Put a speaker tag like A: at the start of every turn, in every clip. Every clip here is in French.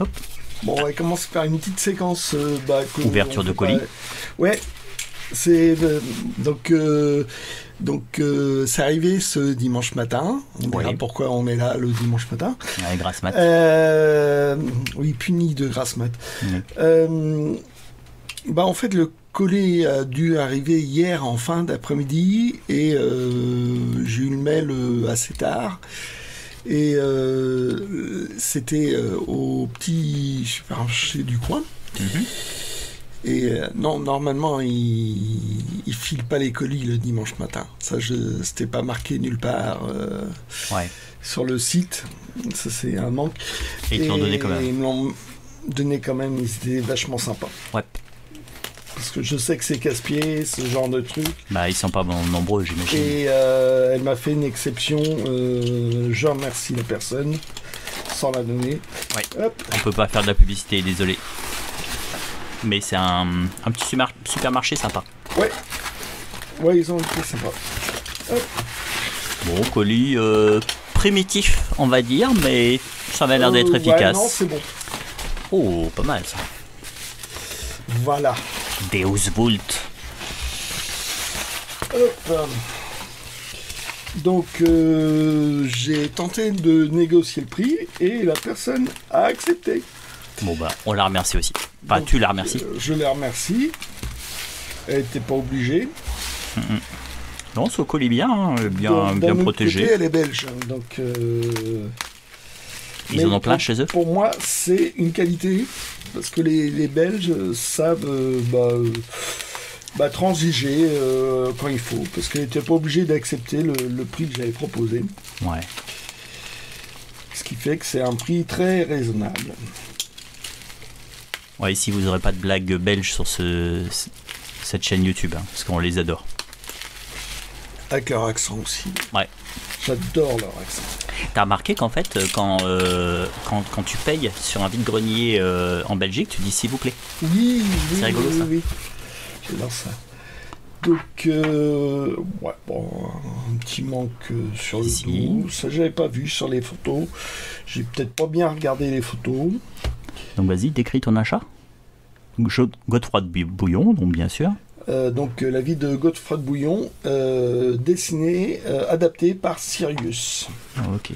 A: Hop.
B: Bon, on va commencer par une petite séquence.
A: Ouverture de colis.
B: Ouais, c'est c'est arrivé ce dimanche matin. On verra pourquoi on est là le dimanche matin.
A: Ouais, grasse mat.
B: Oui, puni de grasse mat. En fait, le colis a dû arriver hier en fin d'après-midi et j'ai eu le mail assez tard. Et c'était au petit supermarché du coin. Et non, normalement, ils filent pas les colis le dimanche matin. Ça, c'était pas marqué nulle part sur le site. Ça, c'est un manque.
A: Et ils te l'ont donné quand même.
B: Ils me l'ont donné quand même. Ils étaient vachement sympas.
A: Ouais.
B: Parce que je sais que c'est casse-pied, ce genre de truc.
A: Bah, ils sont pas nombreux, j'imagine.
B: Et elle m'a fait une exception. Je remercie la personne sans la donner.
A: Ouais. Hop. On peut pas faire de la publicité, désolé. Mais c'est un petit supermarché sympa.
B: Ouais. Ouais, ils ont été sympas. Hop.
A: Bon, colis primitif, on va dire, mais ça m'a l'air d'être efficace.
B: Non, c'est bon.
A: Oh, pas mal ça.
B: Voilà.
A: Deus Vult.
B: Hop. Donc, j'ai tenté de négocier le prix et la personne a accepté.
A: Bon, bah, on la remercie aussi. Enfin, donc, tu la remercies.
B: Je la remercie. Elle n'était pas obligée.
A: Non, ce colis bien, bien protégé.
B: Côté, elle est belge. Donc,
A: ils en ont plein chez eux.
B: Pour moi, c'est une qualité. Parce que les Belges savent transiger quand il faut. Parce qu'elle n'était pas obligée d'accepter le prix que j'avais proposé.
A: Ouais.
B: Ce qui fait que c'est un prix très raisonnable.
A: Ouais, ici vous n'aurez pas de blagues belges sur cette chaîne YouTube, hein, parce qu'on les adore.
B: Avec leur accent aussi.
A: Ouais.
B: J'adore leur accent.
A: T'as remarqué qu'en fait, quand tu payes sur un vide-grenier en Belgique, tu dis s'il vous plaît.
B: Oui,
A: c'est rigolo ça.
B: Oui. J'adore ça. Donc, un petit manque sur le dos. Ça, j'avais pas vu sur les photos. J'ai peut-être pas bien regardé les photos.
A: Donc, vas-y, décris ton achat. Godefroy de Bouillon, donc bien sûr.
B: La vie de Godefroy de Bouillon, dessinée, adaptée par Sirius.
A: Ok.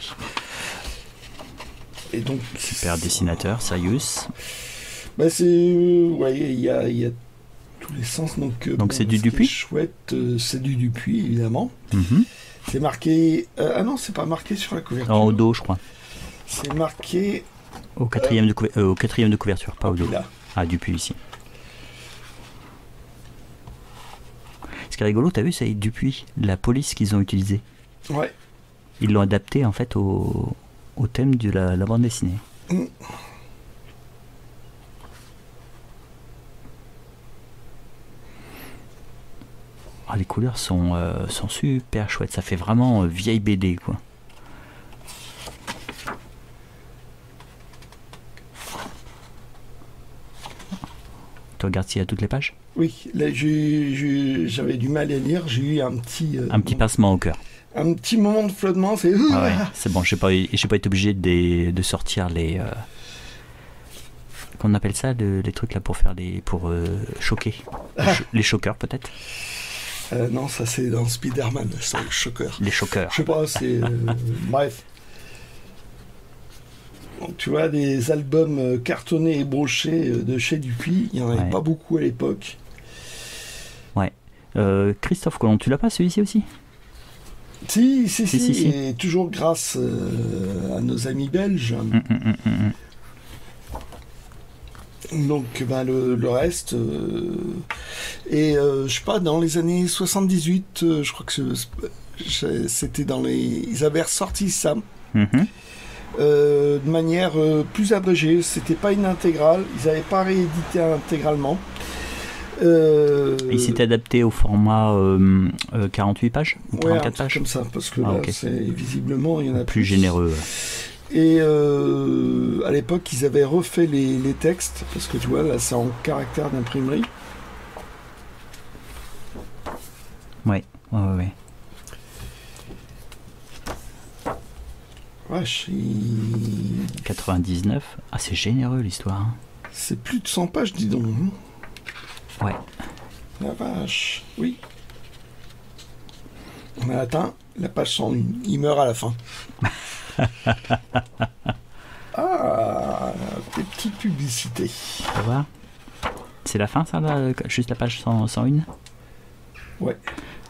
B: Et donc,
A: super dessinateur, Sirius.
B: Il y a tous les sens. Donc
A: c'est du Dupuis.
B: Chouette, c'est du Dupuis, évidemment. C'est marqué. Non, c'est pas marqué sur la couverture.
A: Au dos, je crois.
B: C'est marqué.
A: Au quatrième de couverture, pas au dos.
B: Là.
A: Ah, Dupuis ici. Ce qui est rigolo, t'as vu, c'est Dupuis, la police qu'ils ont utilisée.
B: Ouais.
A: Ils l'ont adapté en fait au thème de la bande dessinée. Ah, les couleurs sont super chouettes, ça fait vraiment vieille BD quoi. Tu regardes s'il y a toutes les pages?
B: Oui, là j'avais du mal à lire, j'ai eu un petit
A: pincement au cœur.
B: Un petit moment de flottement, c'est...
A: Ah ouais, c'est bon, j'ai pas été obligé de sortir les... Qu'on appelle ça, les trucs là pour choquer. Les choqueurs peut-être.
B: Non, ça c'est dans Spider-Man, c'est les choqueurs.
A: Les choqueurs.
B: Je sais pas, c'est... bref. Donc, tu vois, des albums cartonnés et brochés de chez Dupuis, il n'y en avait pas beaucoup à l'époque.
A: Ouais. Christophe Colomb, tu l'as pas celui-ci aussi?
B: Si. Et toujours grâce à nos amis belges. Donc, le reste... je sais pas, dans les années 78, je crois que c'était dans les... Ils avaient ressorti ça. De manière plus abrégée, c'était pas une intégrale, ils n'avaient pas réédité intégralement.
A: Il s'était adapté au format 48 pages ou 44 pages
B: comme ça, parce que là, visiblement, il y en a
A: plus généreux.
B: Et à l'époque, ils avaient refait les textes, parce que tu vois, là, c'est en caractère d'imprimerie.
A: Ouais.
B: Wesh,
A: 99. Ah, c'est généreux l'histoire. Hein.
B: c'est plus de 100 pages, dis donc. Hein.
A: Ouais.
B: La vache, oui. On a atteint la page 101. Il meurt à la fin. Ah, des petites publicités.
A: Tu vas voir. C'est la fin, ça, là, juste la page 101.
B: Ouais.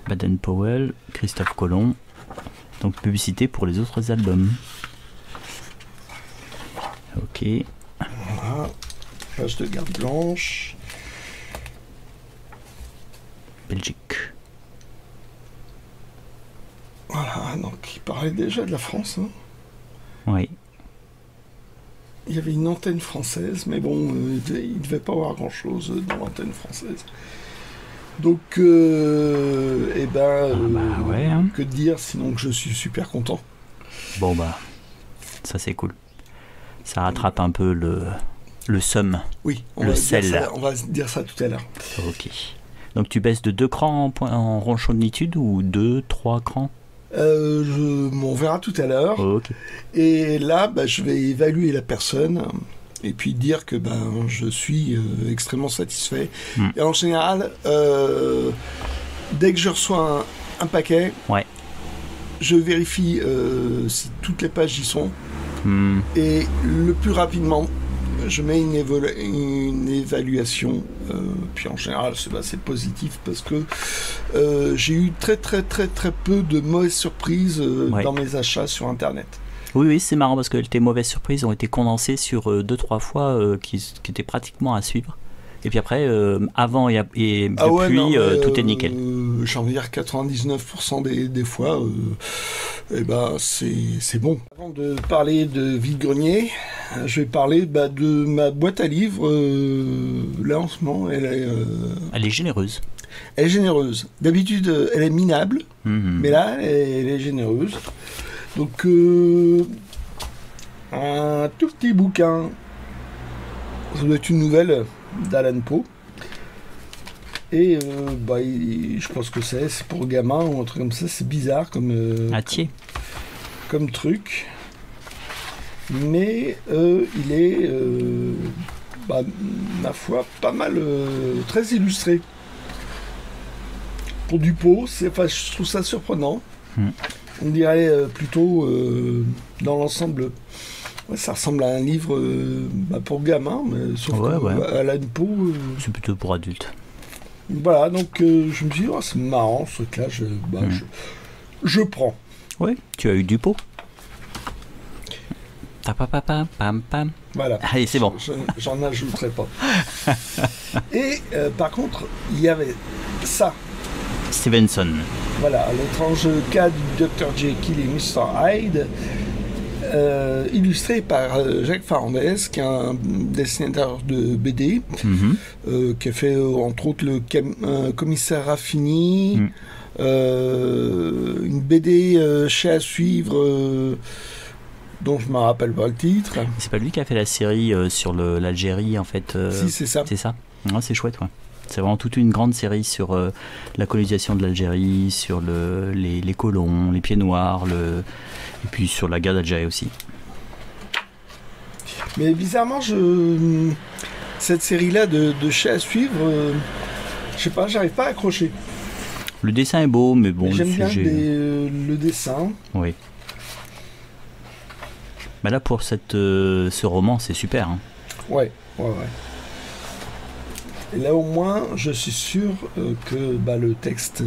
A: Baden-Powell, Christophe Colomb. Donc, publicité pour les autres albums. Ok.
B: Voilà. Page de garde blanche.
A: Belgique.
B: Voilà, donc il parlait déjà de la France. Hein.
A: Oui.
B: Il y avait une antenne française, mais bon, il ne devait pas avoir grand-chose dans l'antenne française. Donc, eh ben,
A: ouais, hein.
B: que dire, sinon que je suis super content.
A: Bon, bah, ça c'est cool. Ça rattrape un peu le seum.
B: Oui,
A: Le sel.
B: on va dire ça tout à l'heure.
A: Ok. Donc tu baisses de 2 crans en ronchonnitude ou 2, 3 crans?
B: On verra tout à l'heure.
A: Ok.
B: Et là, bah, je vais évaluer la personne et puis dire que ben, je suis extrêmement satisfait. Et en général, dès que je reçois un paquet,
A: ouais.
B: je vérifie si toutes les pages y sont. Et le plus rapidement, je mets une évaluation. Puis en général, c'est positif parce que j'ai eu très peu de mauvaises surprises dans mes achats sur Internet.
A: Oui, c'est marrant parce que tes mauvaises surprises ont été condensées sur 2-3 fois qui étaient pratiquement à suivre. Et puis après, avant et depuis, tout est nickel.
B: J'ai envie de dire 99% des fois, eh ben, c'est bon. Avant de parler de vide-grenier, je vais parler de ma boîte à livres. Là, en ce moment, elle
A: est généreuse.
B: Elle est généreuse. D'habitude, elle est minable, mais là, elle est généreuse. Donc, un tout petit bouquin. Ça doit être une nouvelle d'Alan Poe. Et je pense que c'est pour gamin ou un truc comme ça. C'est bizarre comme truc. Mais il est, ma foi, pas mal, très illustré. Pour du Poe, je trouve ça surprenant. On dirait plutôt, dans l'ensemble, ça ressemble à un livre pour gamin, mais sauf Alan Poe...
A: c'est plutôt pour adultes.
B: Voilà, donc je me suis dit, c'est marrant ce truc-là, je prends.
A: Oui, tu as eu du Poe. Pam, pam.
B: Voilà.
A: Allez, c'est bon.
B: J'en ajouterai pas. Et par contre, il y avait ça.
A: Stevenson.
B: Voilà, l'étrange cas du Dr. Jekyll et Mr. Hyde, illustré par Jacques Farandès, qui est un dessinateur de BD, qui a fait entre autres le Commissaire Raffini, une BD chez À Suivre, dont je ne me rappelle pas le titre.
A: C'est pas lui qui a fait la série sur l'Algérie, en fait.
B: Si, c'est ça.
A: C'est ça. Ouais, c'est chouette, ouais. C'est vraiment toute une grande série sur la colonisation de l'Algérie, sur les colons, les pieds noirs, et puis sur la guerre d'Algérie aussi.
B: Mais bizarrement, cette série-là de chez À Suivre, je sais pas, j'arrive pas à accrocher.
A: Le dessin est beau, mais bon,
B: j'aime
A: le sujet...
B: bien le dessin.
A: Oui. Bah là, pour ce roman, c'est super. Hein. Ouais.
B: Et là, au moins, je suis sûr que le texte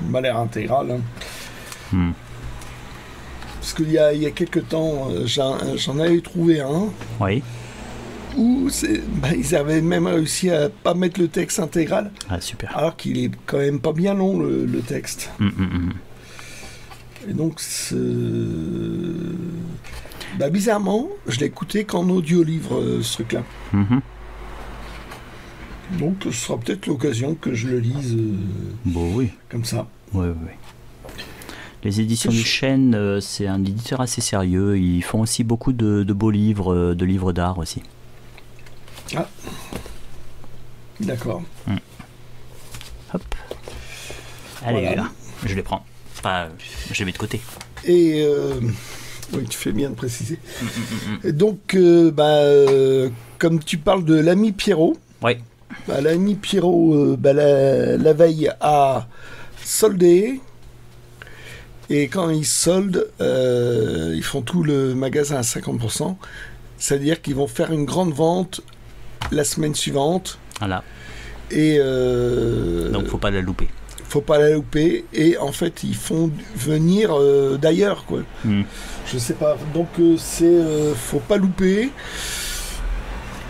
B: m'a l'air intégral. Hein. Parce qu'il y a quelques temps, j'en avais trouvé un.
A: Oui.
B: Où ils avaient même réussi à pas mettre le texte intégral.
A: Ah, super.
B: Alors qu'il est quand même pas bien long, le texte. Et donc, bizarrement, je l'ai écouté qu'en audio-livre, ce truc-là. Donc, ce sera peut-être l'occasion que je le lise comme ça.
A: Oui. Les éditions du Chêne, c'est un éditeur assez sérieux. Ils font aussi beaucoup de beaux livres, de livres d'art aussi.
B: Ah, d'accord.
A: Hop. Allez, là, je les prends. Enfin, je les mets de côté.
B: Et Oui, tu fais bien de préciser. Et donc, comme tu parles de l'ami Pierrot,
A: Oui.
B: L'ami Pierrot, la veille a soldé. Et quand ils soldent, ils font tout le magasin à 50%. C'est-à-dire qu'ils vont faire une grande vente la semaine suivante.
A: Voilà.
B: Et
A: donc, faut pas la louper.
B: Faut pas la louper. Et en fait, ils font venir d'ailleurs, quoi. Je sais pas. Donc, faut pas louper.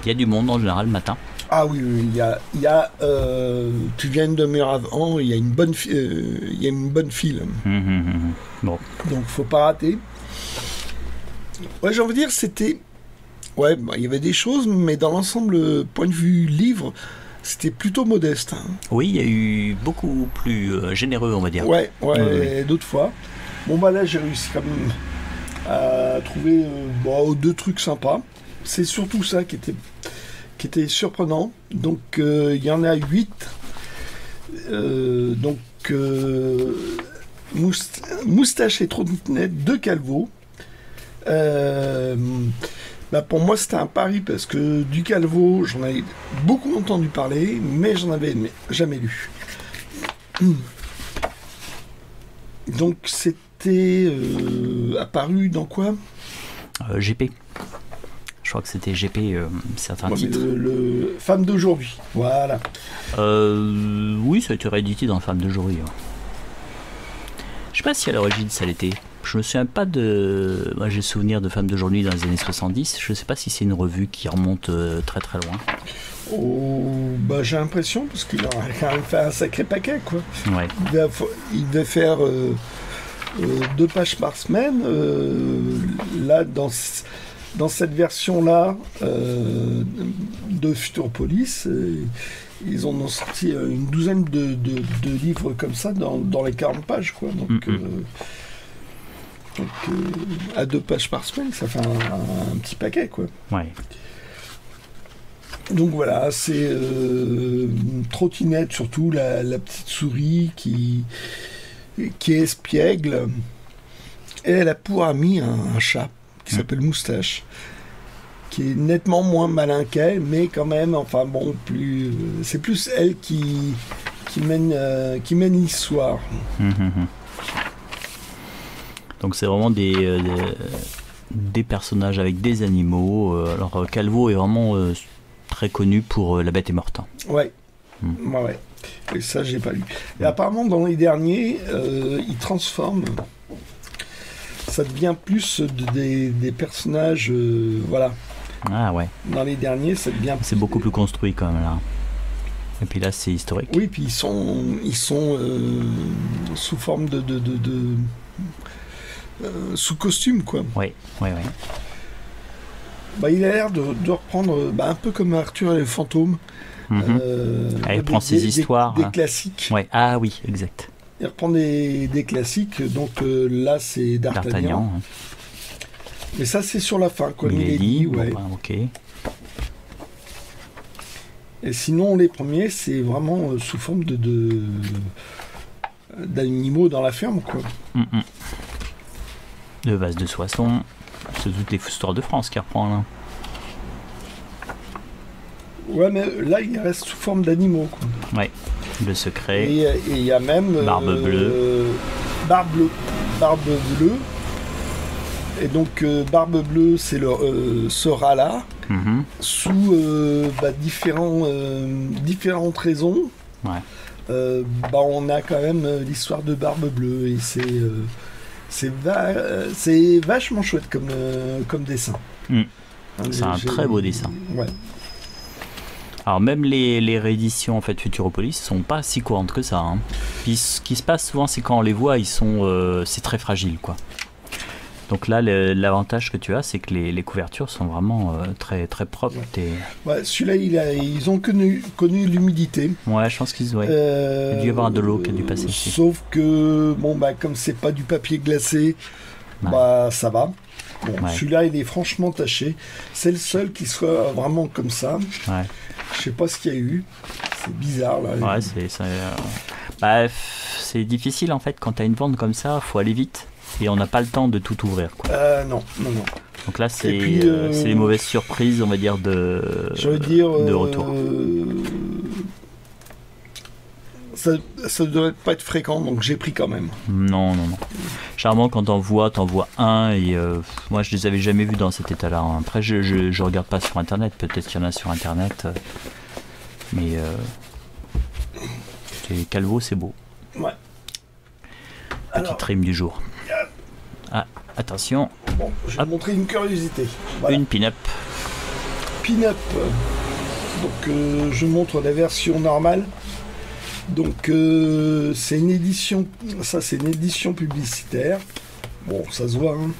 A: Il y a du monde en général le matin.
B: Ah oui, il y a tu viens une demi-heure avant, il y a une bonne file.
A: Bon.
B: Donc, faut pas rater. Ouais, j'ai envie de dire, c'était... Ouais, il y avait des choses, mais dans l'ensemble, point de vue livre, c'était plutôt modeste. Hein.
A: Oui, il y a eu beaucoup plus généreux, on va dire.
B: Ouais, d'autres fois. Bon, là, j'ai réussi quand même à trouver 2 trucs sympas. C'est surtout ça qui était surprenant. Donc, il y en a 8. Moustache et trottinette de Calvo. Pour moi, c'était un pari parce que du Calvo, j'en avais beaucoup entendu parler, mais j'en avais jamais lu. Donc, c'était apparu dans quoi
A: GP. Je crois que c'était GP, certains titres.
B: Le Femme d'aujourd'hui, voilà.
A: Oui, ça a été réédité dans Femme d'aujourd'hui. Ouais. Je sais pas si à l'origine ça l'était. Je me souviens pas de... Moi j'ai souvenir de Femme d'aujourd'hui dans les années 70. Je sais pas si c'est une revue qui remonte très très loin.
B: J'ai l'impression, parce qu'il a quand même fait un sacré paquet, quoi.
A: Ouais.
B: Il devait faire 2 pages par semaine. Là, dans cette version-là de Futuropolis, ils en ont sorti une douzaine de livres comme ça dans les 40 pages, quoi. Donc, à 2 pages par semaine, ça fait un petit paquet, quoi.
A: Ouais.
B: Donc voilà, c'est une trottinette, surtout la petite souris qui est espiègle. Et elle a pour ami un chat qui s'appelle Moustache, qui est nettement moins malin qu'elle, mais quand même, c'est plus elle qui mène l'histoire.
A: Donc c'est vraiment des personnages avec des animaux. Alors Calvo est vraiment très connu pour La Bête est morte.
B: Ouais. Et ça, j'ai pas lu. Et apparemment, dans les derniers, il transforme. Ça devient plus des personnages, voilà.
A: Ah ouais.
B: Dans les derniers, ça devient.
A: C'est beaucoup plus construit quand même là. Et puis là, c'est historique.
B: Oui, puis ils sont sous forme de sous costume, quoi.
A: Oui.
B: Il a l'air de reprendre un peu comme Arthur et les fantômes.
A: Il reprend ses histoires.
B: Des classiques.
A: Ouais. Ah oui, exact.
B: Il reprend des classiques. Donc là, c'est D'Artagnan. Mais ça, c'est sur la fin, quoi.
A: Milady, ouais. Ok.
B: Et sinon, les premiers, c'est vraiment sous forme d'animaux dans la ferme, quoi.
A: Le vase de Soissons, c'est toutes les histoires de France qui reprend là.
B: Ouais, mais là, il reste sous forme d'animaux, quoi.
A: Ouais, le secret.
B: Et il y a même...
A: Barbe bleue.
B: Barbe bleue. Et donc, Barbe bleue, c'est ce rat-là, sous différentes raisons.
A: Ouais.
B: On a quand même l'histoire de Barbe bleue, et c'est vachement chouette comme dessin.
A: C'est un très beau dessin.
B: Ouais.
A: Alors même les rééditions en fait Futuropolis sont pas si courantes que ça. Hein. Puis ce qui se passe souvent, c'est quand on les voit, c'est très fragile, quoi. Donc là, l'avantage que tu as, c'est que les couvertures sont vraiment très très propres.
B: Ouais, celui-là, ils ont connu l'humidité.
A: Ouais, je pense qu'il y a dû y avoir de l'eau qui a dû passer ici.
B: Sauf que comme c'est pas du papier glacé, ça va. Celui-là, il est franchement taché. C'est le seul qui soit vraiment comme ça.
A: Ouais.
B: Je sais pas ce qu'il y a eu. C'est bizarre là.
A: Ouais, c'est difficile en fait quand t'as une vente comme ça, faut aller vite. Et on n'a pas le temps de tout ouvrir, quoi.
B: Non.
A: Donc là, c'est
B: puis,
A: les mauvaises surprises, on va dire, de retour.
B: Ça ne devrait pas être fréquent, donc j'ai pris quand même.
A: Non. Généralement, quand t'en vois un, et moi, je les avais jamais vus dans cet état-là. Hein. Après, je regarde pas sur Internet. Peut-être qu'il y en a sur Internet. Mais Calvo, c'est beau.
B: Ouais.
A: Petite rime du jour. Ah, attention.
B: Bon, je vais montrer une curiosité. Voilà.
A: Une pin-up.
B: Pin-up. Donc, je montre la version normale. Donc, c'est une édition. Ça, c'est une édition publicitaire. Bon, ça se voit. Hein.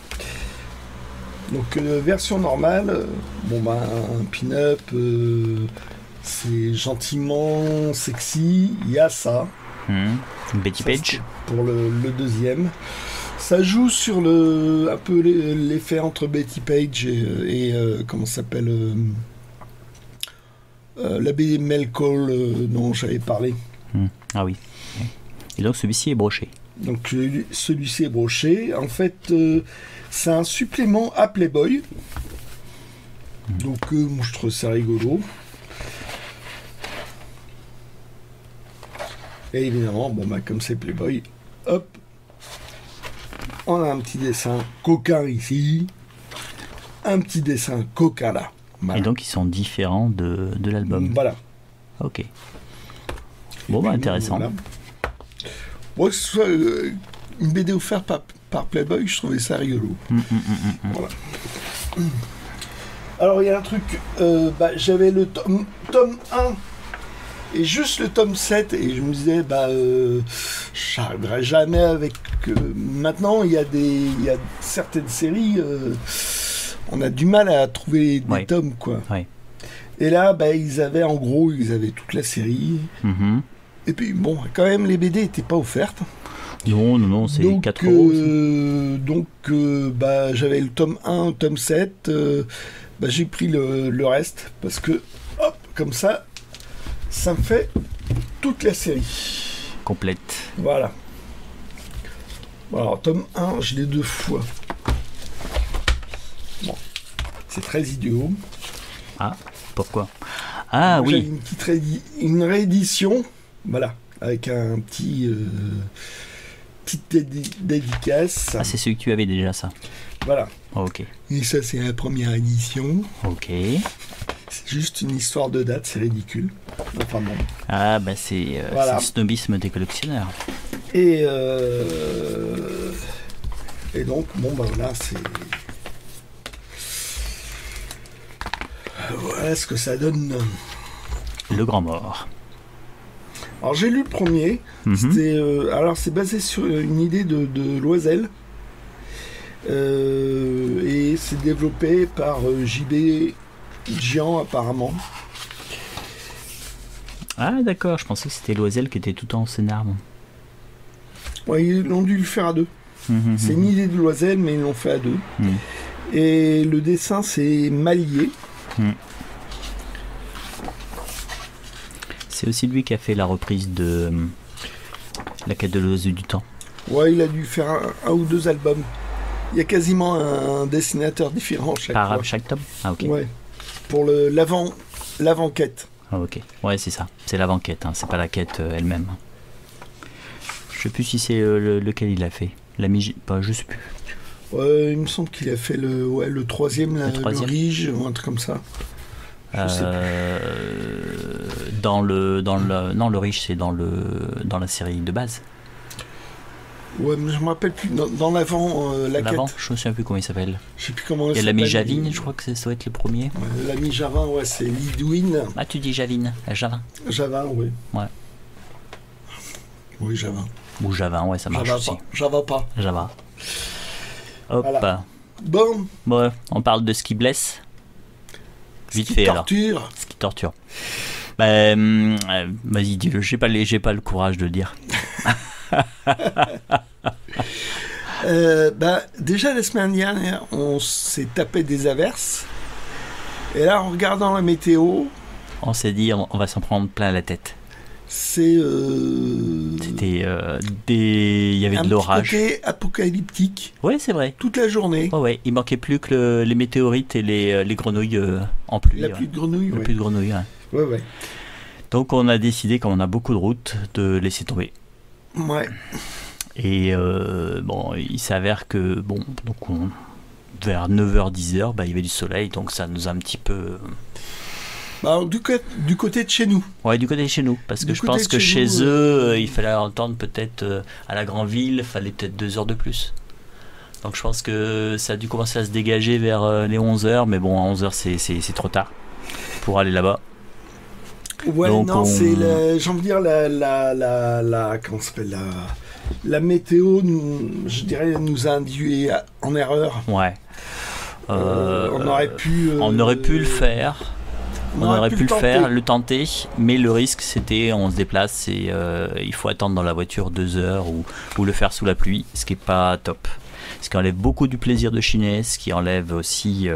B: Donc, version normale. Un pin-up. C'est gentiment sexy. Il y a ça.
A: Betty Page.
B: Pour le deuxième. Ça joue sur un peu l'effet entre Betty Page et comment ça s'appelle l'abbé Melcall dont j'avais parlé.
A: Ah oui. Et donc celui-ci est broché.
B: Donc celui-ci est broché. En fait, c'est un supplément à Playboy. Donc moi je trouve ça rigolo. Et évidemment, comme c'est Playboy, hop, on a un petit dessin coquin ici, un petit dessin coquin là. Voilà.
A: Et donc ils sont différents de l'album.
B: Voilà.
A: Ok. Bon, intéressant.
B: Voilà. Bon, que ce soit une BD offerte par Playboy, je trouvais ça rigolo. Voilà. Alors il y a un truc, j'avais le tome 1 et juste le tome 7 et je me disais j'arriverai jamais avec maintenant il y a certaines séries on a du mal à trouver des tomes quoi.
A: Ouais.
B: Et là ils avaient toute la série. Et puis quand même les BD n'étaient pas offertes.
A: Non, c'est 4 euros.
B: Donc j'avais le tome 1, tome 7, j'ai pris le reste parce que hop, comme ça me fait toute la série.
A: Complète.
B: Voilà. Alors, tome 1, je l'ai 2 fois. Bon, c'est très idiot.
A: Ah, pourquoi? Ah
B: donc,
A: oui.
B: J'avais une réédition, voilà, avec un petite dédicace.
A: Ah, c'est celui que tu avais déjà, ça.
B: Voilà.
A: Oh, ok.
B: Et ça, c'est la première édition.
A: Ok.
B: C'est juste une histoire de date, c'est ridicule. Enfin bon.
A: Ah, c'est le snobisme des collectionneurs.
B: Et donc, voilà, c'est... Voilà ce que ça donne.
A: Le Grand Mort.
B: Alors, j'ai lu le premier. C'était, alors, c'est basé sur une idée de Loisel. Et c'est développé par JB Gian, apparemment.
A: Ah, d'accord. Je pensais que c'était Loisel qui était tout en scénar.
B: Ouais, ils ont dû le faire à deux. C'est une idée de Loisel, mais ils l'ont fait à deux. Et le dessin, c'est Mallier.
A: C'est aussi lui qui a fait la reprise de La Quête de l'Oiseau du Temps.
B: Ouais, il a dû faire un ou deux albums. Il y a quasiment un dessinateur différent
A: chaque tome. Ah, ok.
B: Ouais. Pour l'avant-quête.
A: Ah, ok. Ouais, c'est ça. C'est l'avant-quête, c'est pas la quête elle-même. Je sais plus si c'est lequel il a fait. Je sais plus.
B: Il me semble qu'il a fait le troisième, le Rige, ou un truc comme ça.
A: Non, le Rige, c'est dans la série de base.
B: Ouais, mais je me rappelle plus. Dans l'avant,
A: l'avant,
B: quête.
A: je me souviens plus comment il s'appelle.
B: Je sais plus comment il
A: y a
B: s'appelle.
A: L'ami Javine, je crois que ça doit être le premier.
B: L'ami Javin, ouais, c'est Lidwin.
A: Ah, tu dis Javine, Javin.
B: Javin, oui.
A: Ouais.
B: Oui, Javin.
A: Ou Javin, ouais, ça marche aussi.
B: Java pas.
A: Java. Hop. Voilà.
B: Bon.
A: Ouais, on parle de ce qui blesse. Vite fait alors. Ce qui torture. Vas-y, dis-le. J'ai pas le courage de le dire.
B: Déjà la semaine dernière, on s'est tapé des averses. Et là, en regardant la météo,
A: on s'est dit, on va s'en prendre plein la tête.
B: C'est
A: C'était il y avait de l'orage.
B: Un petit côté apocalyptique.
A: Ouais, c'est vrai.
B: Toute la journée.
A: Ouais. Il manquait plus que les météorites et les grenouilles en pluie.
B: La pluie de grenouilles.
A: La pluie de grenouilles,
B: ouais.
A: Donc on a décidé, comme on a beaucoup de routes, de laisser tomber.
B: Ouais.
A: Et il s'avère que vers 9h, 10h, il y avait du soleil, donc ça nous a un petit peu...
B: Alors, du côté de chez nous.
A: Ouais, du côté de chez nous, parce que je pense que chez eux, il fallait entendre peut-être à la grande ville, il fallait peut-être 2 heures de plus. Donc je pense que ça a dû commencer à se dégager vers les 11h, mais bon, à 11h c'est trop tard pour aller là-bas.
B: Ouais, donc non, c'est, j'ai envie de dire, comment ça s'appelle, la météo, je dirais, nous a induit en erreur.
A: Ouais.
B: On aurait pu
A: le faire. On aurait pu le tenter, mais le risque c'était on se déplace et il faut attendre dans la voiture 2 heures ou le faire sous la pluie, ce qui est pas top. Ce qui enlève beaucoup du plaisir de chiner, ce qui enlève aussi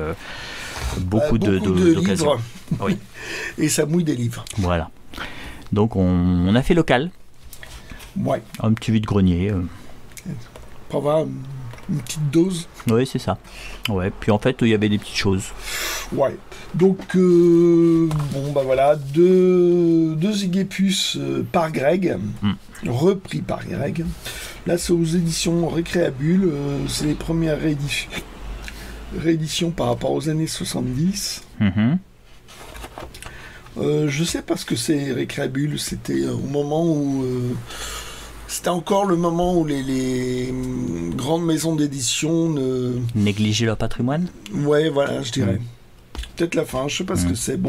A: beaucoup d'occasions. Oui.
B: Et ça mouille des livres.
A: Voilà. Donc on a fait local.
B: Ouais.
A: Un petit vide-grenier.
B: Pour avoir une petite dose.
A: Oui, c'est ça. Ouais. Puis en fait, il y avait des petites choses.
B: Ouais. Donc, voilà, deux Zygépus par Greg, repris par Greg. Là, c'est aux éditions Récréabule. C'est les premières rééditions par rapport aux années 70. Je sais pas ce que c'est Récréabule. C'était au moment où... C'était encore le moment où les grandes maisons d'édition
A: négligeaient leur patrimoine.
B: Ouais, voilà, je dirais. Peut-être la fin, je sais pas ce que c'est.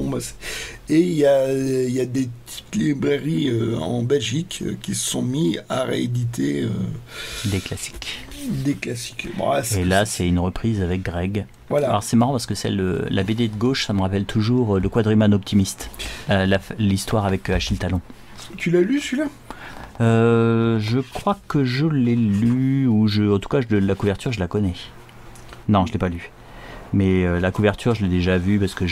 B: Et il y a des petites librairies en Belgique qui se sont mis à rééditer
A: des classiques.
B: Bon,
A: et là, c'est une reprise avec Greg.
B: Voilà.
A: Alors c'est marrant parce que la BD de gauche, ça me rappelle toujours le Quadriman Optimiste, l'histoire avec Achille Talon.
B: Tu l'as lu celui-là ?
A: Je crois que je l'ai lu, en tout cas la couverture je la connais. Non, je l'ai pas lu. Mais la couverture je l'ai déjà vue parce que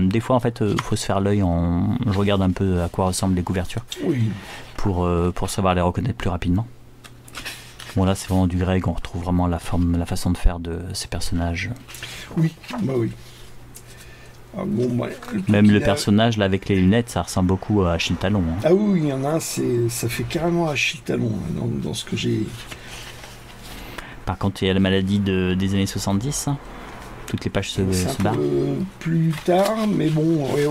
A: des fois en fait faut se faire l'œil, je regarde un peu à quoi ressemblent les couvertures.
B: Oui.
A: Pour savoir les reconnaître plus rapidement. Bon là c'est vraiment du Greg, on retrouve vraiment la façon de faire de ces personnages.
B: Oui, oui.
A: Même le personnage là avec les lunettes, ça ressemble beaucoup à Achille Talon.
B: Ah oui, il y en a un, ça fait carrément Achille Talon dans ce que j'ai.
A: Par contre, il y a la maladie des années 70. Toutes les pages se barrent.
B: Plus tard, mais bon, ouais,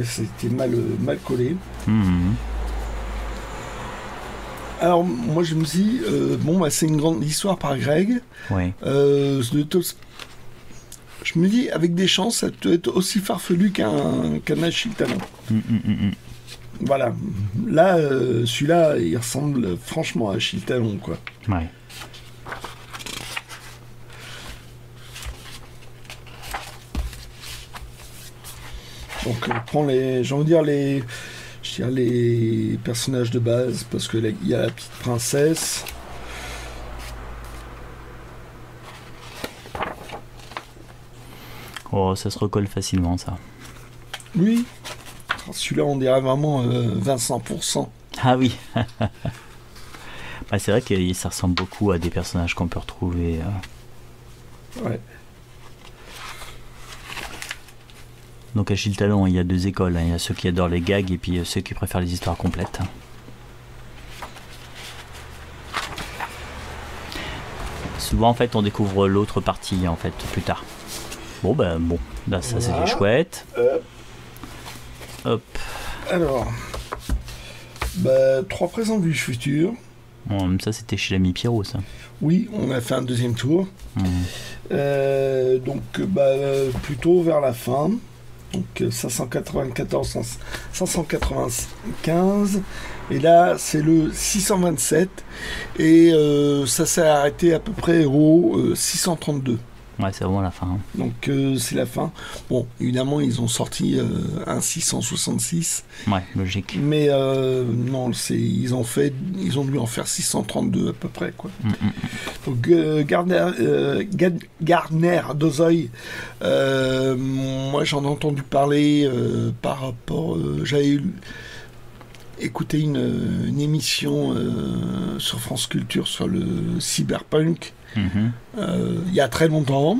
B: c'était mal collé. Alors, moi, je me dis, c'est une grande histoire par Greg.
A: Ouais.
B: Je me dis, avec des chances, ça peut être aussi farfelu qu'un Achille Talon. Voilà. Là, celui-là, il ressemble franchement à Achille Talon, quoi.
A: Ouais.
B: Donc, on prend les personnages de base, parce que il y a la petite princesse.
A: Oh, ça se recolle facilement, ça.
B: Oui. Celui-là, on dirait vraiment 25%.
A: Ah oui. C'est vrai que ça ressemble beaucoup à des personnages qu'on peut retrouver.
B: Ouais.
A: Donc Achille Talon, il y a 2 écoles. Il y a ceux qui adorent les gags et puis ceux qui préfèrent les histoires complètes. Souvent, en fait, on découvre l'autre partie, en fait, plus tard. Bon, là, ça c'était chouette. Hop.
B: Alors, 3 présents du futur.
A: Bon, ça c'était chez l'ami Pierrot, ça.
B: Oui, on a fait un deuxième tour. Donc, plutôt vers la fin. Donc 594, 595. Et là, c'est le 627. Et ça s'est arrêté à peu près au 632.
A: Ouais, c'est vraiment la fin.
B: Donc c'est la fin. Bon, évidemment, ils ont sorti un 666.
A: Ouais, logique.
B: Mais non, ils ont dû en faire 632 à peu près, quoi. Donc Gardner Dozois, moi j'en ai entendu parler par rapport. écouté une émission sur France Culture sur le cyberpunk il y a très longtemps,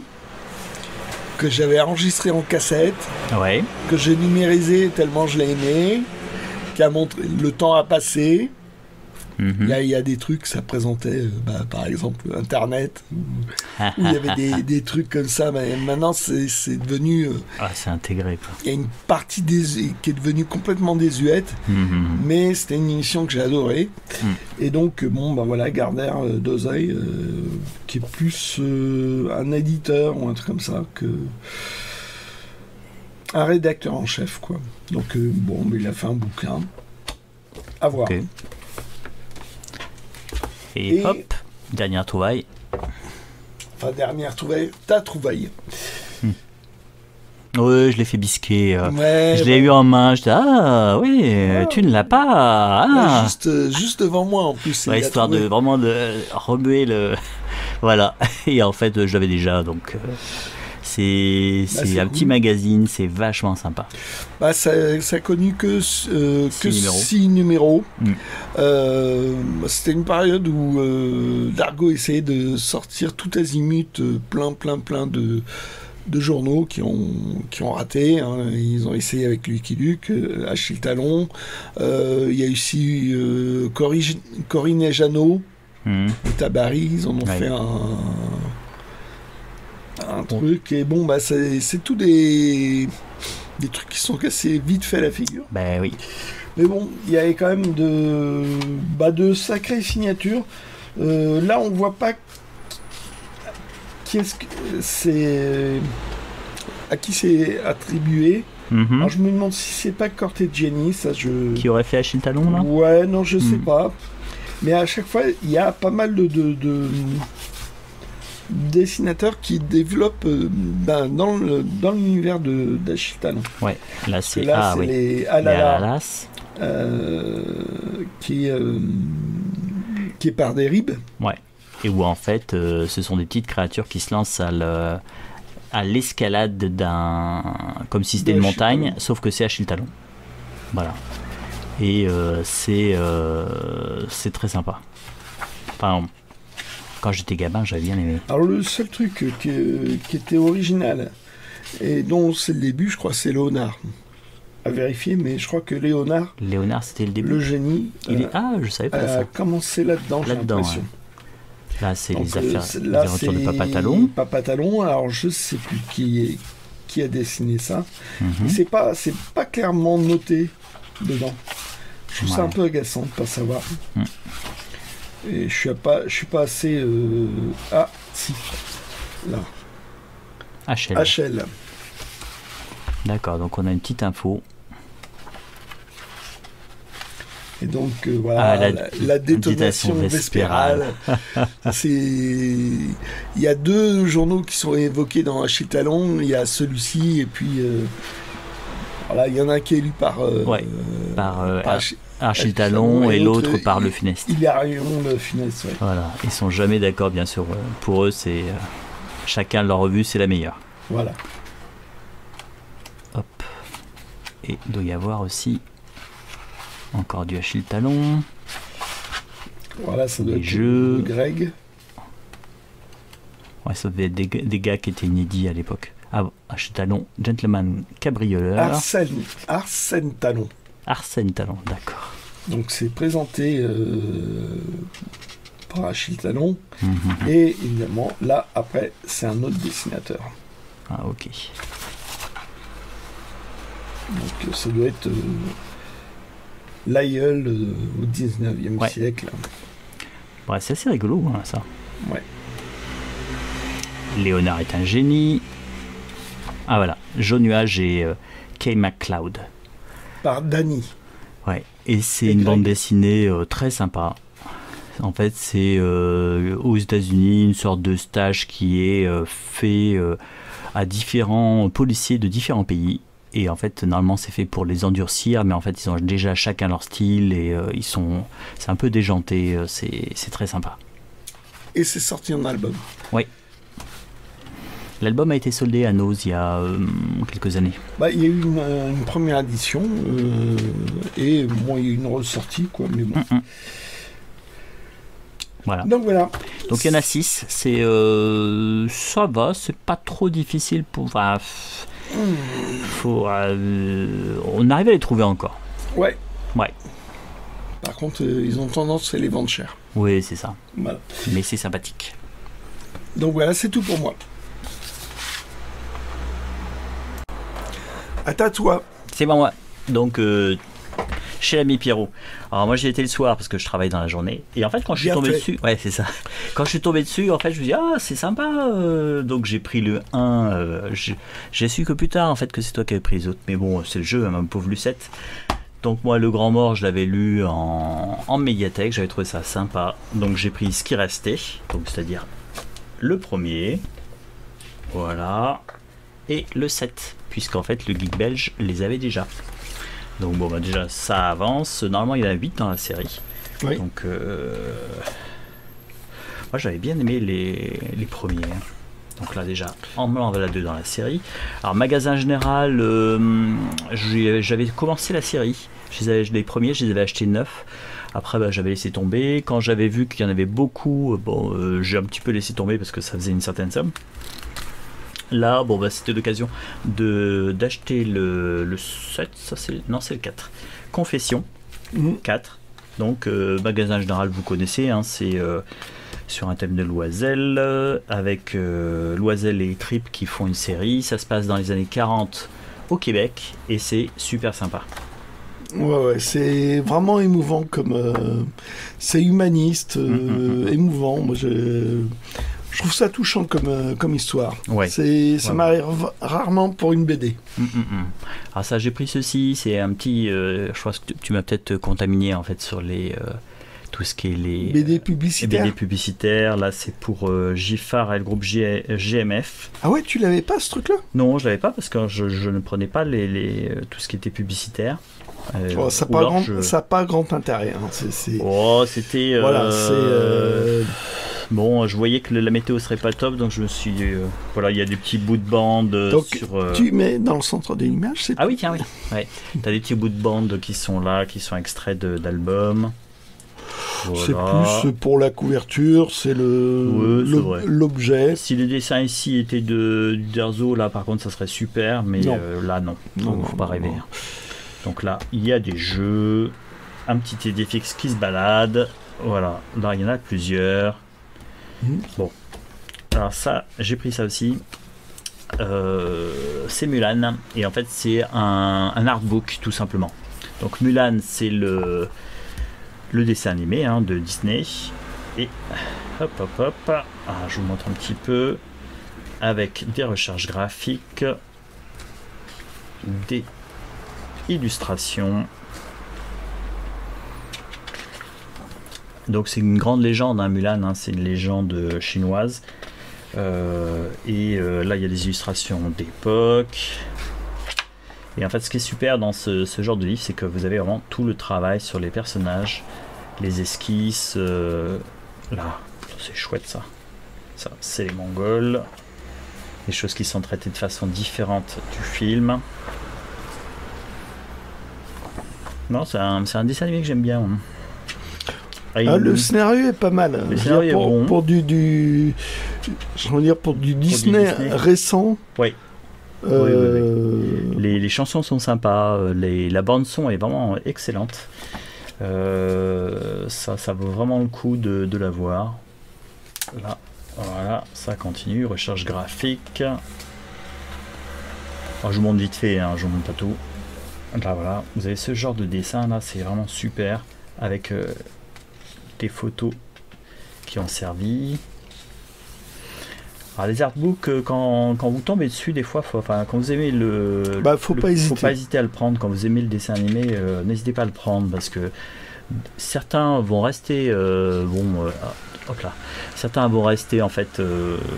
B: que j'avais enregistré en cassette,
A: Ouais.
B: que j'ai numérisé tellement je l'ai aimé, qui a montré le temps a passé.
A: Mhm.
B: Là, il y a des trucs, ça présentait, par exemple, Internet, où il y avait des trucs comme ça. Mais maintenant, c'est devenu...
A: Ah, c'est intégré, quoi.
B: Il y a une partie qui est devenue complètement désuète,
A: Mhm.
B: mais c'était une émission que j'ai adorée. Et donc, bon, voilà, Gardner Dozois, qui est plus un éditeur ou un truc comme ça que un rédacteur en chef, quoi. Donc, bon, mais il a fait un bouquin. À voir.
A: Ok. Et hop, dernière trouvaille.
B: Enfin, dernière trouvaille, ta trouvaille.
A: Ouais, je l'ai fait bisquer.
B: Ouais,
A: Je l'ai eu en main. Je dis, ah, oui,
B: Ah.
A: tu ne l'as pas.
B: ouais,
A: Ah.
B: juste devant moi, en plus.
A: Ouais,
B: il a
A: histoire
B: trouvé.
A: de vraiment de remuer le. Voilà. Et en fait, je l'avais déjà. Donc, c'est
B: c'est
A: un
B: cool.
A: petit magazine. C'est vachement sympa.
B: Bah, ça a connu que
A: numéros.
B: 6 numéros.
A: Mm.
B: C'était une période où Dargo essayait de sortir tout azimut plein de journaux qui ont raté. Hein. Ils ont essayé avec Lucky Luke, Achille Talon. Il y a aussi Corinne et Jeannot,
A: Mhm.
B: et Tabary. Ils en ont
A: Ouais.
B: fait un truc. Et bon, bah, c'est tout des trucs qui sont cassés vite fait la figure.
A: Ben oui.
B: Mais bon, il y avait quand même de sacrées signatures. Là, on voit pas qui est-ce que c'est, à qui c'est attribué.
A: Mhm.
B: Alors je me demande si c'est pas Corteggiani, ça je.
A: Qui aurait fait Achille Talon, là?
B: Ouais, non, je sais
A: Mm.
B: pas. Mais à chaque fois, il y a pas mal de dessinateurs qui développent dans l'univers d'Achille Talon.
A: Ouais. Là,
B: Parce que
A: c'est.
B: là,
A: Ah
B: c'est
A: oui.
B: les
A: Les
B: Alala,
A: Alalas.
B: qui est par des ribes.
A: Ouais. Et où en fait, ce sont des petites créatures qui se lancent à l'escalade comme si c'était une
B: D'Achille
A: montagne,
B: Talon.
A: sauf que c'est Achille Talon. Voilà. Et c'est très sympa. Enfin, quand j'étais gamin, j'avais bien aimé.
B: Alors le seul truc qui était original et dont c'est le début, je crois, c'est Léonard. À vérifier, mais je crois que Léonard,
A: Léonard, c'était le début.
B: le génie,
A: Ah, je savais pas
B: a
A: ça.
B: commencé là-dedans, j'ai
A: Là-dedans,
B: l'impression.
A: Là, c'est
B: Donc,
A: les affaires, les
B: là,
A: aventures de
B: c'est
A: Papa Talon.
B: Papa Talon, alors je sais plus qui a dessiné ça.
A: Mhm.
B: C'est pas clairement noté dedans. Je trouve ça
A: Ouais.
B: un peu agaçant de pas savoir.
A: Mm.
B: Et je suis pas assez. Ah, si. Là.
A: HL.
B: HL.
A: D'accord, donc on a une petite info.
B: Et donc voilà,
A: Ah,
B: la détonation vespérale. Il y a deux journaux qui sont évoqués dans Achille Talon. Il y a celui-ci et puis voilà, il y en a un qui est lu par
A: Par
B: par
A: Achille Talon et l'autre par Le Funeste.
B: Hilarion de Funès. Ouais.
A: Voilà, ils sont jamais d'accord, bien sûr. Pour eux, c'est chacun leur revue, c'est la meilleure.
B: Voilà.
A: Hop. Et il doit y avoir aussi encore du Achille Talon.
B: Voilà, ça doit
A: Les
B: être
A: jeux.
B: Greg.
A: Ouais, ça devait être des gars qui étaient inédits à l'époque. Ah, Achille Talon, Gentleman Cabrioleur.
B: Arsène Talon.
A: Arsène Talon, d'accord.
B: Donc c'est présenté par Achille Talon.
A: Mhm.
B: Et évidemment, là, après, c'est un autre dessinateur.
A: Ah, ok.
B: Donc ça doit être l'aïeul au 19e
A: Ouais.
B: siècle.
A: Ouais, c'est assez rigolo, hein, ça.
B: Ouais.
A: Léonard est un génie. Ah, voilà. Jaune Nuage et Kay MacLeod.
B: Par Danny.
A: Ouais, et c'est
B: Et
A: une
B: Greg.
A: bande dessinée très sympa. En fait, c'est aux États-Unis une sorte de stage qui est fait à différents policiers de différents pays. Et en fait, normalement, c'est fait pour les endurcir, mais en fait, ils ont déjà chacun leur style et c'est un peu déjanté. C'est très sympa.
B: Et c'est sorti en album.
A: L'album a été soldé à Nose il y a quelques années.
B: Bah, il y a eu une première édition et bon, il y a eu une ressortie, quoi. Mais bon.
A: Voilà.
B: Donc voilà.
A: Donc il y en a 6. C'est ça va, c'est pas trop difficile pour. Enfin, faut. On arrive à les trouver encore.
B: Ouais.
A: Ouais.
B: Par contre, ils ont tendance à les vendre cher.
A: Oui, c'est ça.
B: Voilà.
A: Mais c'est sympathique.
B: Donc voilà, c'est tout pour moi. À toi.
A: C'est moi. Donc, chez l'ami Pierrot. Alors, moi, j'y étais le soir parce que je travaille dans la journée. Et en fait, quand je suis tombé dessus. Ouais, c'est ça. Quand je suis tombé dessus, en fait, je me dis, ah, c'est sympa. Donc, j'ai pris le 1. J'ai su que plus tard, en fait, que c'est toi qui avais pris les autres. Mais bon, c'est le jeu, hein, ma pauvre Lucette. Donc, moi, Le Grand Mort, je l'avais lu en médiathèque. J'avais trouvé ça sympa. Donc, j'ai pris ce qui restait. Donc, c'est-à-dire le premier. Voilà. Et le 7. Puisqu'en fait, le Geek belge les avait déjà. Donc bon, bah déjà, ça avance. Normalement, il y en a 8 dans la série.
B: Oui.
A: Donc, moi, j'avais bien aimé les premiers. Donc là, déjà, en voilà 2 dans la série. Alors, magasin général, j'avais commencé la série. Les premiers, je les avais achetés 9. Après, bah, j'avais laissé tomber. Quand j'avais vu qu'il y en avait beaucoup, bon, j'ai un petit peu laissé tomber parce que ça faisait une certaine somme. Là, bon, bah, c'était l'occasion d'acheter le 7, ça c'est le 4. Confession, 4. Donc, magasin général, vous connaissez, hein, c'est sur un thème de Loisel, avec Loisel et Trip qui font une série. Ça se passe dans les années 40 au Québec et c'est super sympa.
B: Ouais, c'est vraiment émouvant c'est humaniste, émouvant. Moi, je trouve ça touchant comme histoire.
A: Ouais.
B: Ça m'arrive rarement pour une BD.
A: Alors ça, j'ai pris ceci, c'est un petit... je pense que tu m'as peut-être contaminé en fait sur tout ce qui est les...
B: BD publicitaires.
A: BD publicitaires, là c'est pour Giffard et le groupe GMF.
B: Ah ouais, tu l'avais pas ce truc-là?
A: Non, je l'avais pas parce que je ne prenais pas tout ce qui était publicitaire.
B: Ça n'a pas grand intérêt. Hein.
A: Oh, c'était...
B: Voilà, c'est...
A: Bon, je voyais que la météo serait pas top, donc je me suis dit, voilà, il y a des petits bouts de bande sur...
B: Tu mets dans le centre de l'image, c'est...
A: Ah oui, tiens, oui. Ouais. T'as des petits bouts de bande qui sont là, qui sont extraits d'albums. Voilà.
B: C'est plus pour la couverture, c'est l'objet.
A: Si les dessins ici étaient du Derzo, là par contre, ça serait super, mais là, non. Non, faut pas rêver. Donc là, il y a des jeux, un petit idée fixe qui se balade. Voilà, là, il y en a plusieurs. Bon, alors ça, j'ai pris ça aussi. C'est Mulan et en fait c'est un artbook tout simplement. Donc Mulan, c'est le dessin animé de Disney et hop, je vous montre un petit peu avec des recherches graphiques, des illustrations. Donc c'est une grande légende, Mulan, c'est une légende chinoise. Là il y a des illustrations d'époque. Et en fait ce qui est super dans ce genre de livre, c'est que vous avez vraiment tout le travail sur les personnages, les esquisses. Là, c'est chouette ça. Ça, c'est les Mongols. Les choses qui sont traitées de façon différente du film. Non, c'est un dessin animé que j'aime bien.
B: Le scénario est pas mal.
A: Le scénario est bon.
B: Pour du Disney récent.
A: Oui. Oui. Les chansons sont sympas. La bande son est vraiment excellente. Ça vaut vraiment le coup de la voir. Là, voilà, ça continue. Recherche graphique. Alors, je vous montre vite fait. Je vous montre pas tout. Là, voilà. Vous avez ce genre de dessin là, c'est vraiment super avec des photos qui ont servi. Alors les artbooks, quand vous tombez dessus, des fois, quand vous aimez
B: faut pas
A: hésiter à le prendre. Quand vous aimez le dessin animé, n'hésitez pas à le prendre parce que certains vont rester, certains vont rester en fait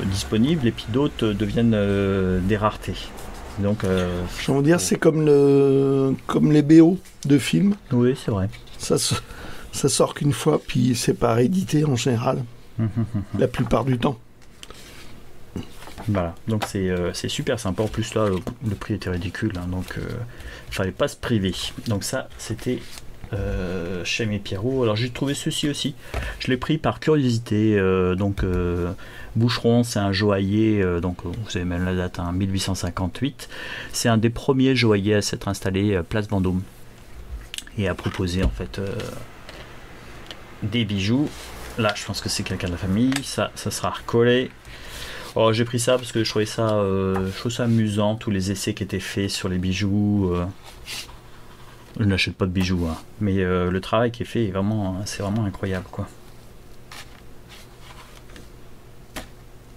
A: disponibles et puis d'autres deviennent des raretés. Donc,
B: je veux dire, c'est comme les BO de films.
A: Oui, c'est vrai.
B: Ça sort qu'une fois, puis c'est pas réédité en général, la plupart du temps.
A: Voilà, donc c'est super sympa. En plus là, le prix était ridicule, hein, donc fallait pas se priver. Donc ça, c'était chez mes Pierrot. Alors j'ai trouvé ceci aussi. Je l'ai pris par curiosité. Boucheron, c'est un joaillier. Donc vous avez même la date, hein, 1858. C'est un des premiers joailliers à s'être installé place Vendôme et à proposer en fait des bijoux. Là, je pense que c'est quelqu'un de la famille. Ça sera recollé. Oh, j'ai pris ça parce que je trouvais ça amusant, tous les essais qui étaient faits sur les bijoux. Je n'achète pas de bijoux, hein, mais le travail qui est fait c'est vraiment incroyable, quoi.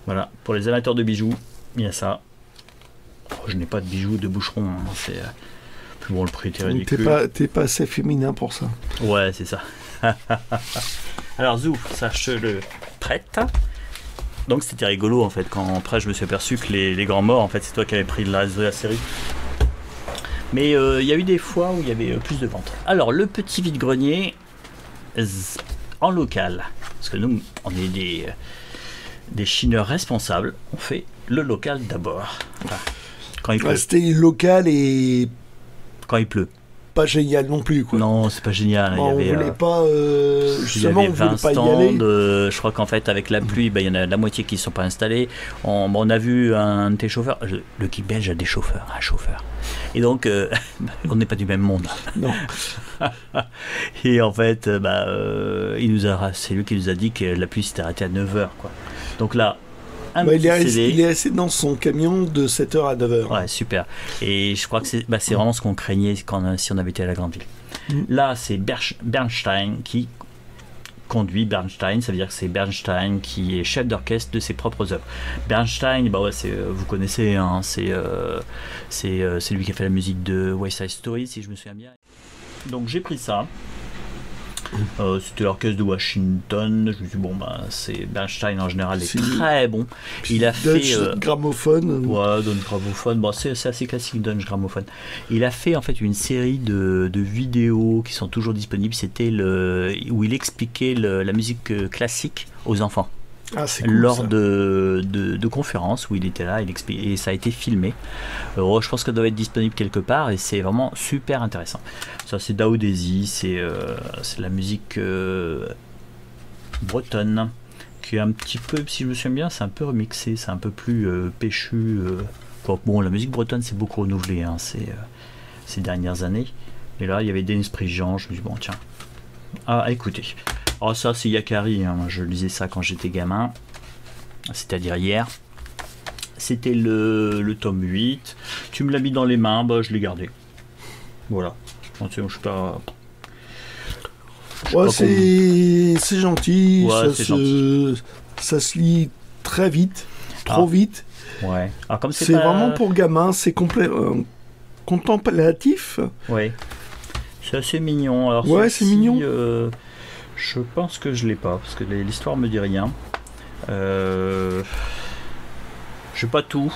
A: Voilà, pour les amateurs de bijoux, il y a ça. Oh, je n'ai pas de bijoux de Boucheron, hein, c'est plus bon, le prix était ridicule.
B: T'es pas assez féminin pour ça.
A: Ouais, c'est ça. Alors Zou, ça je le prête. Donc c'était rigolo en fait, quand après je me suis aperçu que les grands morts, en fait c'est toi qui avais pris le reste de la série. Mais il y a eu des fois où il y avait plus de ventes. Alors le petit vide-grenier en local, parce que nous on est des chineurs responsables, on fait le local d'abord. Enfin, quand il pleut.
B: C'était local et
A: quand il pleut.
B: Pas génial non plus, quoi.
A: Non, c'est pas génial.
B: Bon,
A: il y avait,
B: on voulait pas, justement,
A: il y avait
B: on voulait
A: 20
B: pas y
A: stands,
B: aller.
A: je crois qu'en fait avec la pluie, il y en a la moitié qui ne sont pas installés. On a vu un de tes chauffeurs, le Geek belge a des chauffeurs, un chauffeur. Et donc, on n'est pas du même monde.
B: Non.
A: Et en fait, c'est lui qui nous a dit que la pluie s'était arrêtée à 9h, quoi. Donc là,
B: il est resté dans son camion de 7h à 9h.
A: Ouais, super. Et je crois que c'est vraiment ce qu'on craignait si on avait été à la grande ville. Là, c'est Bernstein qui conduit. Bernstein, ça veut dire que c'est Bernstein qui est chef d'orchestre de ses propres œuvres. Bernstein, vous connaissez, hein, c'est lui qui a fait la musique de West Side Story, si je me souviens bien. Donc j'ai pris ça. C'était l'orchestre de Washington. Je me suis dit, c'est Bernstein en général est très bon. Il a fait
B: gramophone.
A: Ouais, Deutsche Grammophon. C'est assez classique, Deutsche Grammophon. Il a fait en fait une série de vidéos qui sont toujours disponibles. C'était où il expliquait la musique classique aux enfants.
B: Ah, c'est cool,
A: lors
B: ça.
A: de conférences où il était là, et ça a été filmé. Je pense que ça doit être disponible quelque part et c'est vraiment super intéressant. Ça, c'est Dao Desi, c'est la musique bretonne qui est un petit peu, si je me souviens bien, c'est un peu remixé, c'est un peu plus péchu. Bon, la musique bretonne s'est beaucoup renouvelée ces dernières années. Et là, il y avait Denis Prigent, je me suis dit, bon, tiens, écoutez. Oh, ça c'est Yakari, hein. Je lisais ça quand j'étais gamin, c'est-à-dire hier. C'était le tome 8. Tu me l'as mis dans les mains, je l'ai gardé. Voilà. Je sais pas.
B: Ouais, c'est gentil.
A: Ouais,
B: ça se lit très vite, trop vite.
A: Ouais. Alors, comme
B: c'est vraiment pour gamins, c'est contemplatif.
A: Ouais. C'est assez mignon. Alors,
B: ouais, c'est mignon.
A: Je pense que je l'ai pas, parce que l'histoire me dit rien. Je sais pas tout,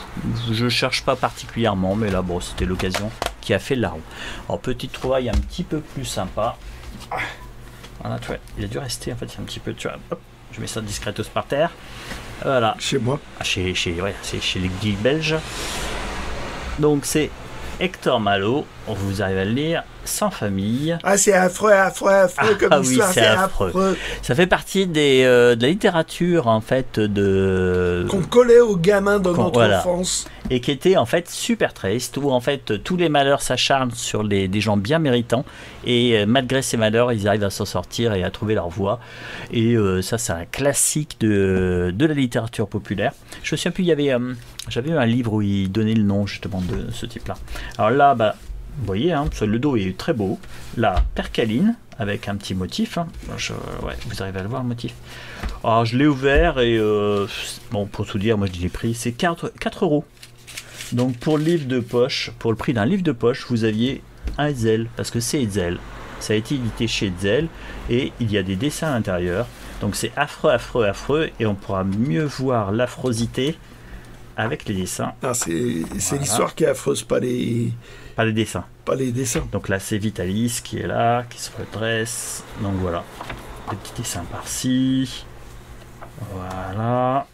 A: je cherche pas particulièrement, mais là, c'était l'occasion qui a fait le larron. Alors, petite trouvaille un petit peu plus sympa. Voilà, tu vois, il a dû rester, en fait, c'est un petit peu, tu vois, hop, je mets ça discretos par terre. Voilà.
B: Chez moi.
A: C'est chez les Geeks belges. Donc, c'est Hector Malo, vous arrivez à le lire, Sans famille.
B: Ah, c'est affreux comme histoire,
A: c'est affreux. Ça fait partie de la littérature, en fait,
B: qu'on collait aux gamins dans notre enfance.
A: Et qui était, en fait, super triste, où, en fait, tous les malheurs s'acharnent sur des gens bien méritants, et malgré ces malheurs, ils arrivent à s'en sortir et à trouver leur voie. Et ça, c'est un classique de la littérature populaire. Je me souviens plus, j'avais eu un livre où il donnait le nom, justement, de ce type-là. Alors là, vous voyez, hein, le dos est très beau. La percaline, avec un petit motif. Hein. Vous arrivez à le voir, le motif. Alors, je l'ai ouvert et, pour tout dire, moi, je l'ai pris. C'est 4 €. Donc, pour le livre de poche, pour le prix d'un livre de poche, vous aviez un Hetzel, parce que c'est Hetzel. Ça a été édité chez Hetzel et il y a des dessins à l'intérieur. Donc, c'est affreux, et on pourra mieux voir l'affrosité avec les dessins.
B: Ah, c'est l'histoire qui est affreuse, pas les
A: dessins.
B: Pas les dessins.
A: Donc là, c'est Vitalis qui est là, qui se redresse. Donc voilà. Des petits dessins par-ci. Voilà.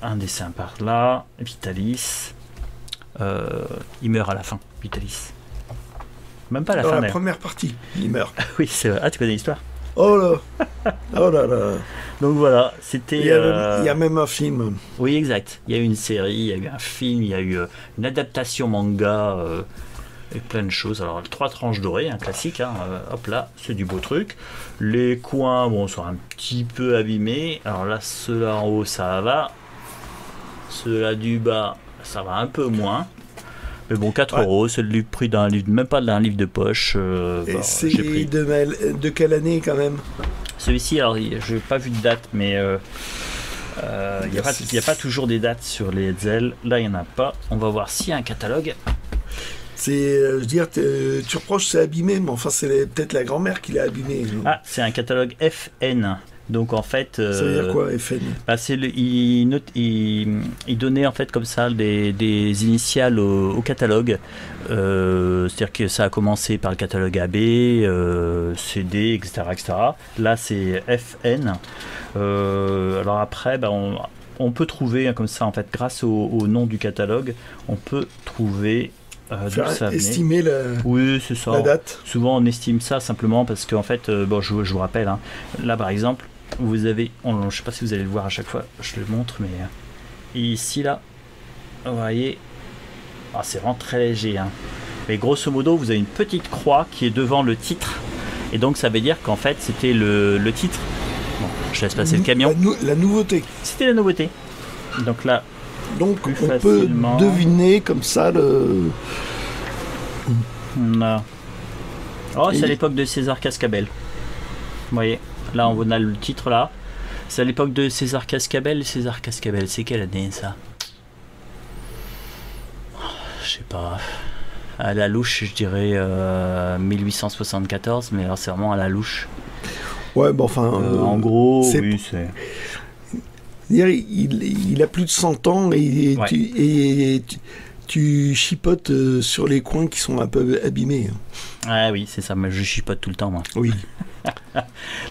A: un dessin par là, Vitalis. Il meurt à la fin, Vitalis. Même pas à la
B: Dans
A: fin.
B: la première partie, il meurt.
A: Oui, c'est vrai. Ah, tu connais l'histoire?
B: Oh là. Oh là là.
A: Donc voilà, c'était...
B: Il y a même un film.
A: Oui, exact. Il y a eu une série, il y a eu un film, il y a eu une adaptation manga et plein de choses. Alors, 3 tranches dorées, un classique. Hein, hop là, c'est du beau truc. Les coins, bon, sont un petit peu abîmés. Alors là, ceux-là en haut, ça va. Ceux-là du bas, ça va un peu moins. Mais bon, 4 euros, c'est le prix d'un livre, même pas d'un livre de poche.
B: Et
A: bon,
B: c'est
A: j'ai pris.
B: de quelle année quand même?
A: Celui-ci, alors, je n'ai pas vu de date, mais il n'y a pas toujours des dates sur les Hetzel. Là, il n'y en a pas. On va voir s'il y a un catalogue.
B: C'est, je veux dire, tu reproches c'est abîmé, mais enfin, c'est peut-être la grand-mère qui l'a abîmé.
A: Ah, c'est un catalogue FN. Donc en fait,
B: ça veut dire quoi, FN?
A: Bah, il donnait en fait comme ça des initiales au catalogue. C'est-à-dire que ça a commencé par le catalogue AB, CD, etc., etc. Là, c'est FN. Alors après, bah, on peut trouver hein, comme ça en fait, grâce au nom du catalogue, on peut trouver.
B: Estimer
A: oui, c'est ça.
B: La date.
A: Souvent on estime ça simplement parce qu'en fait, bon, je vous rappelle, hein, là par exemple, vous avez, je ne sais pas si vous allez le voir à chaque fois, je le montre, mais ici là, vous voyez, c'est vraiment très léger. Hein. Mais grosso modo, vous avez une petite croix qui est devant le titre, et donc ça veut dire qu'en fait c'était le titre. Bon, je laisse passer le camion.
B: La nouveauté.
A: C'était la nouveauté. Donc là.
B: Donc on peut deviner comme ça le...
A: Non. Oh, c'est à l'époque de César Cascabel. Vous voyez, là on a le titre là. C'est à l'époque de César Cascabel. César Cascabel, c'est quelle année ça? Je sais pas. À la louche, je dirais 1874, mais alors c'est vraiment à la louche.
B: Ouais, bon enfin...
A: en gros, oui, c'est...
B: Il a plus de 100 ans et tu chipotes sur les coins qui sont un peu abîmés.
A: Ah oui, c'est ça, mais je chipote tout le temps, moi.
B: Oui.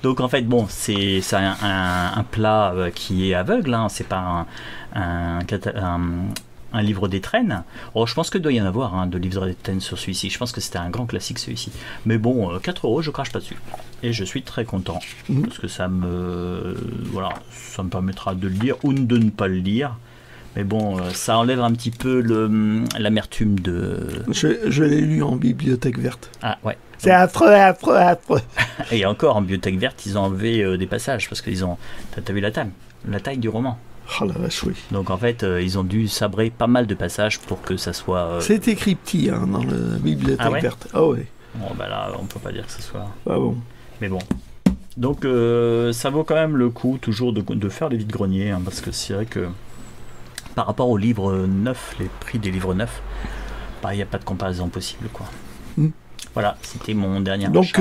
A: Donc en fait, bon, c'est un plat qui est aveugle, hein, c'est pas un livre d'étrennes. Oh, je pense que doit y en avoir de livres d'étrennes sur celui-ci. Je pense que c'était un grand classique celui-ci. Mais bon, 4 euros, je crache pas dessus. Et je suis très content. Parce que ça me permettra de le lire ou de ne pas le lire. Mais bon, ça enlève un petit peu l'amertume de...
B: Je l'ai lu en bibliothèque verte.
A: Ah ouais.
B: C'est affreux, affreux, affreux.
A: Et encore, en bibliothèque verte, ils ont enlevé des passages. Parce qu'ils ont... T'as vu la taille du roman.
B: Oh la vache, oui.
A: Donc en fait, ils ont dû sabrer pas mal de passages pour que ça soit...
B: C'est écrit petit dans la bibliothèque verte. Ah ouais.
A: Bon, bah là, on peut pas dire que ce soit...
B: Ah bon.
A: Mais bon. Donc ça vaut quand même le coup toujours de faire des vides-greniers, hein, parce que c'est vrai que par rapport aux livres neufs, les prix des livres neufs, il n'y a pas de comparaison possible, quoi. Voilà, c'était mon dernier achat.
B: Donc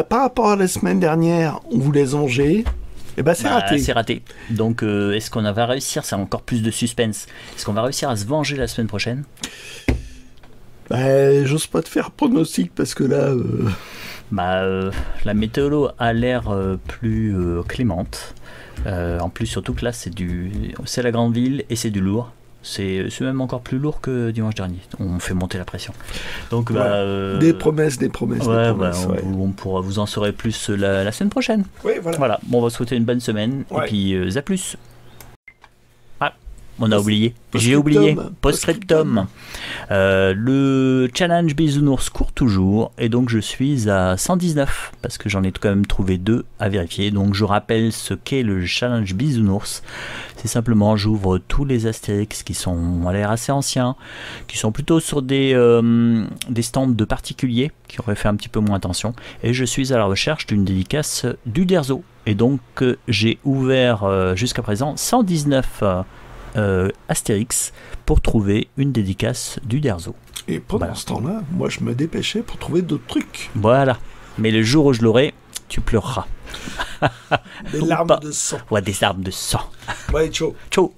B: par rapport à la semaine dernière, on voulait Angers. Et c'est raté.
A: C'est raté. Donc, est-ce qu'on va réussir? C'est encore plus de suspense. Est-ce qu'on va réussir à se venger la semaine prochaine?
B: J'ose pas te faire pronostic parce que là...
A: la météo a l'air plus clémente. En plus, surtout que là, c'est la grande ville et c'est du lourd. C'est même encore plus lourd que dimanche dernier. On fait monter la pression. Donc,
B: des promesses.
A: Vous en saurez plus la semaine prochaine.
B: Oui, voilà.
A: Bon, on va souhaiter une bonne semaine. Et puis, à plus. On a oublié. J'ai oublié. Post-scriptum. Le challenge bisounours court toujours. Et donc je suis à 119. Parce que j'en ai quand même trouvé 2 à vérifier. Donc je rappelle ce qu'est le challenge bisounours. C'est simplement, j'ouvre tous les Astérix qui sont à l'air assez anciens. Qui sont plutôt sur des stands de particuliers. Qui auraient fait un petit peu moins attention. Et je suis à la recherche d'une dédicace d'Uderzo. Et donc j'ai ouvert jusqu'à présent 119 Astérix pour trouver une dédicace d'Uderzo.
B: Et pendant ce temps-là, moi je me dépêchais pour trouver d'autres trucs.
A: Voilà. Mais le jour où je l'aurai, tu pleureras.
B: Des larmes de sang.
A: Ouais, des larmes de sang.
B: Ouais, ciao.
A: Ciao.